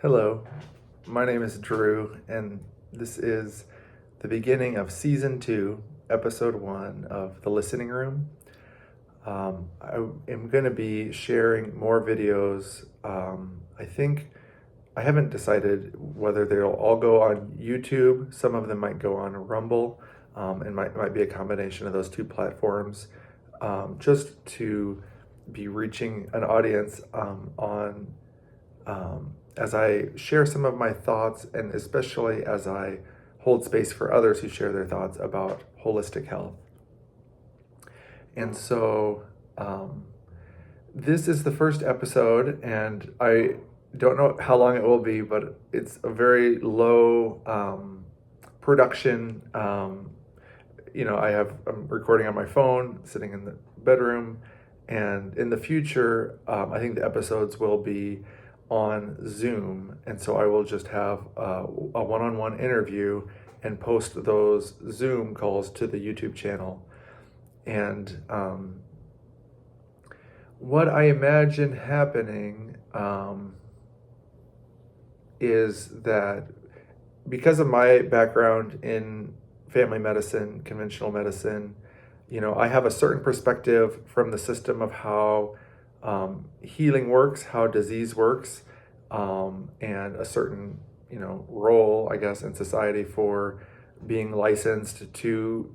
Hello, my name is Drew, and this is the beginning of Season 2, Episode 1 of The Listening Room. I am going to be sharing more videos. I haven't decided whether they'll all go on YouTube. Some of them might go on Rumble, and might be a combination of those two platforms, just to be reaching an audience as I share some of my thoughts, and especially as I hold space for others who share their thoughts about holistic health. And so this is the first episode, and I don't know how long it will be, but it's a very low production. I'm recording on my phone, sitting in the bedroom, and in the future, I think the episodes will be on Zoom, and so I will just have a one-on-one interview and post those Zoom calls to the YouTube channel. And what I imagine happening is that because of my background in family medicine, conventional medicine, I have a certain perspective from the system of how healing works, how disease works, and a certain, role, I guess, in society for being licensed to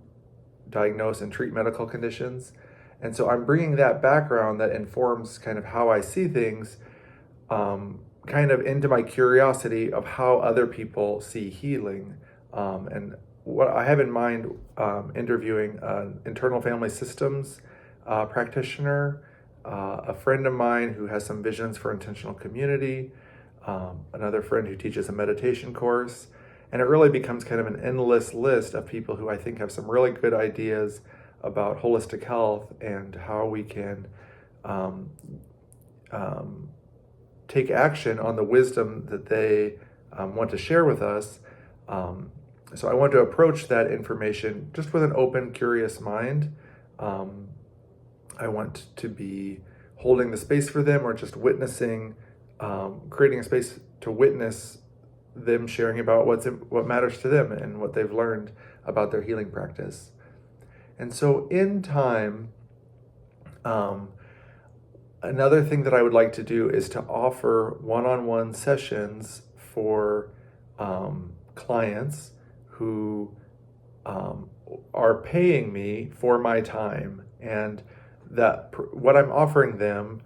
diagnose and treat medical conditions. And so I'm bringing that background that informs kind of how I see things, kind of into my curiosity of how other people see healing. And what I have in mind, interviewing an internal family systems practitioner, a friend of mine who has some visions for intentional community, another friend who teaches a meditation course, and it really becomes kind of an endless list of people who I think have some really good ideas about holistic health and how we can take action on the wisdom that they want to share with us. So I want to approach that information just with an open, curious mind. I want to be holding the space for them, or just witnessing, creating a space to witness them sharing about what matters to them and what they've learned about their healing practice. And so in time, another thing that I would like to do is to offer one-on-one sessions for clients who are paying me for my time, and that what I'm offering them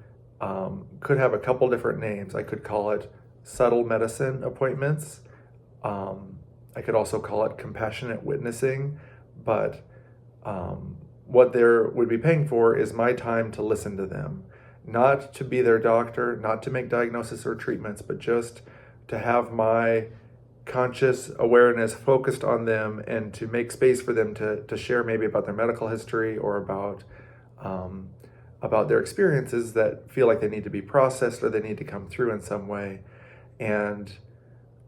could have a couple different names. I could call it subtle medicine appointments. I could also call it compassionate witnessing, but what they would be paying for is my time to listen to them, not to be their doctor, not to make diagnosis or treatments, but just to have my conscious awareness focused on them, and to make space for them to share maybe about their medical history, or about their experiences that feel like they need to be processed, or they need to come through in some way. And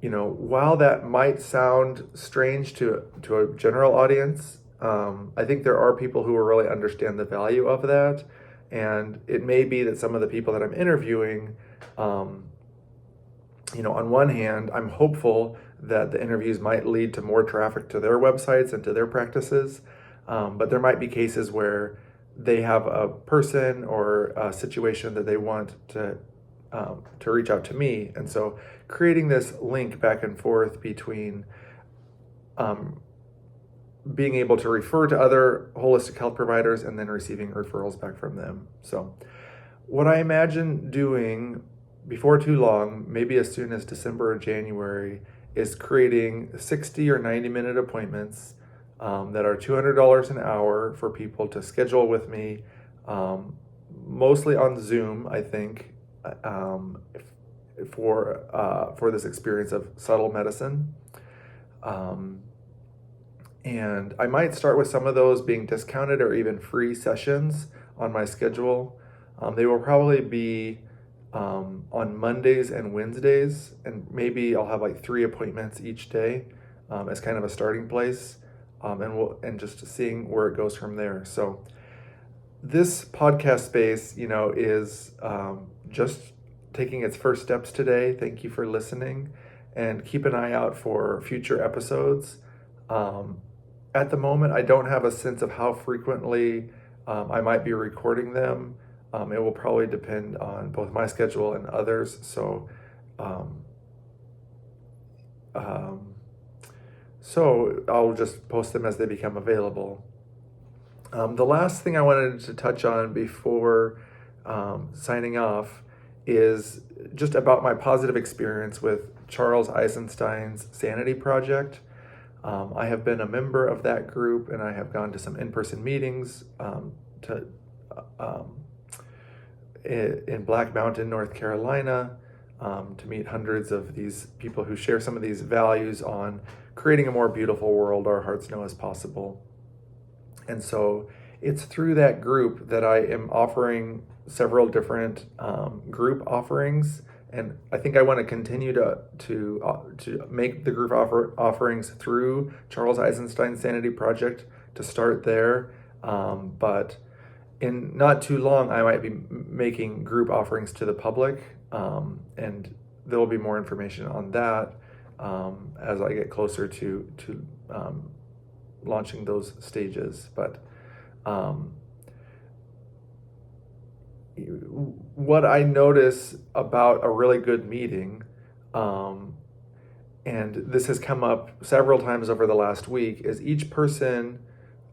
while that might sound strange to a general audience, I think there are people who will really understand the value of that. And it may be that some of the people that I'm interviewing, on one hand, I'm hopeful that the interviews might lead to more traffic to their websites and to their practices. But there might be cases where they have a person or a situation that they want to reach out to me. And so creating this link back and forth between being able to refer to other holistic health providers and then receiving referrals back from them. So what I imagine doing before too long, maybe as soon as December or January, is creating 60 or 90-minute appointments that are $200 an hour for people to schedule with me, mostly on Zoom, I think, for this experience of subtle medicine. And I might start with some of those being discounted or even free sessions on my schedule. They will probably be on Mondays and Wednesdays, and maybe I'll have like 3 appointments each day as kind of a starting place, and just seeing where it goes from there. So this podcast space, is just taking its first steps today. Thank you for listening, and keep an eye out for future episodes. At the moment, I don't have a sense of how frequently I might be recording them. It will probably depend on both my schedule and others. So I'll just post them as they become available. The last thing I wanted to touch on before signing off is just about my positive experience with Charles Eisenstein's Sanity Project. I have been a member of that group, and I have gone to some in-person meetings in Black Mountain, North Carolina, to meet hundreds of these people who share some of these values on creating a more beautiful world our hearts know is possible. And so it's through that group that I am offering several different group offerings, and I think I want to continue to make the group offerings through Charles Eisenstein's Sanity Project to start there. But in not too long, I might be making group offerings to the public, and there will be more information on that as I get closer to launching those stages. But what I notice about a really good meeting, and this has come up several times over the last week, is each person,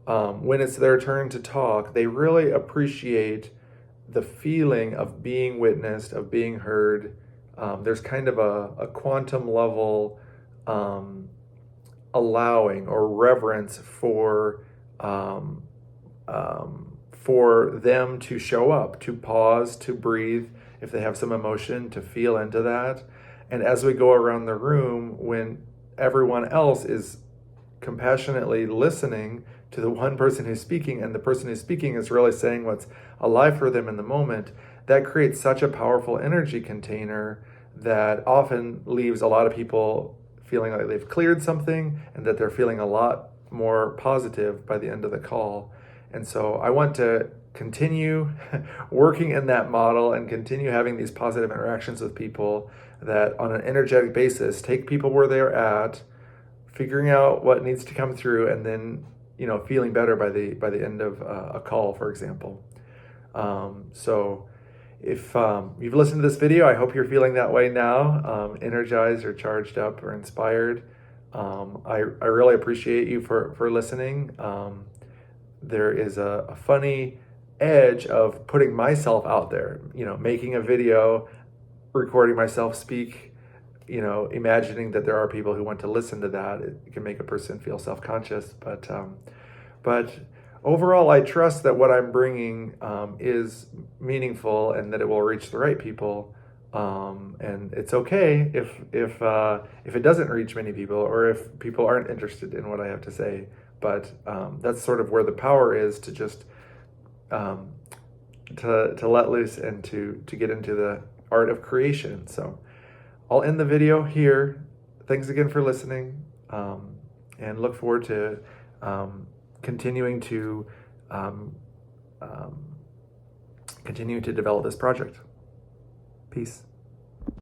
when it's their turn to talk, they really appreciate the feeling of being witnessed, of being heard. There's kind of a quantum level allowing or reverence for them to show up, to pause, to breathe, if they have some emotion, to feel into that. And as we go around the room, when everyone else is compassionately listening to the one person who's speaking, and the person who's speaking is really saying what's alive for them in the moment, that creates such a powerful energy container that often leaves a lot of people feeling like they've cleared something and that they're feeling a lot more positive by the end of the call. And so I want to continue working in that model and continue having these positive interactions with people that on an energetic basis take people where they're at, figuring out what needs to come through, and then feeling better by the end of a call, for example. So if you've listened to this video, I hope you're feeling that way now, energized or charged up or inspired. I really appreciate you for listening. There is a funny edge of putting myself out there, making a video, recording myself speak, imagining that there are people who want to listen to that. It can make a person feel self-conscious, but overall, I trust that what I'm bringing is meaningful and that it will reach the right people. And it's okay if it doesn't reach many people, or if people aren't interested in what I have to say. But that's sort of where the power is, to just to let loose and to get into the art of creation. So I'll end the video here. Thanks again for listening, and look forward to continuing to develop this project. Peace.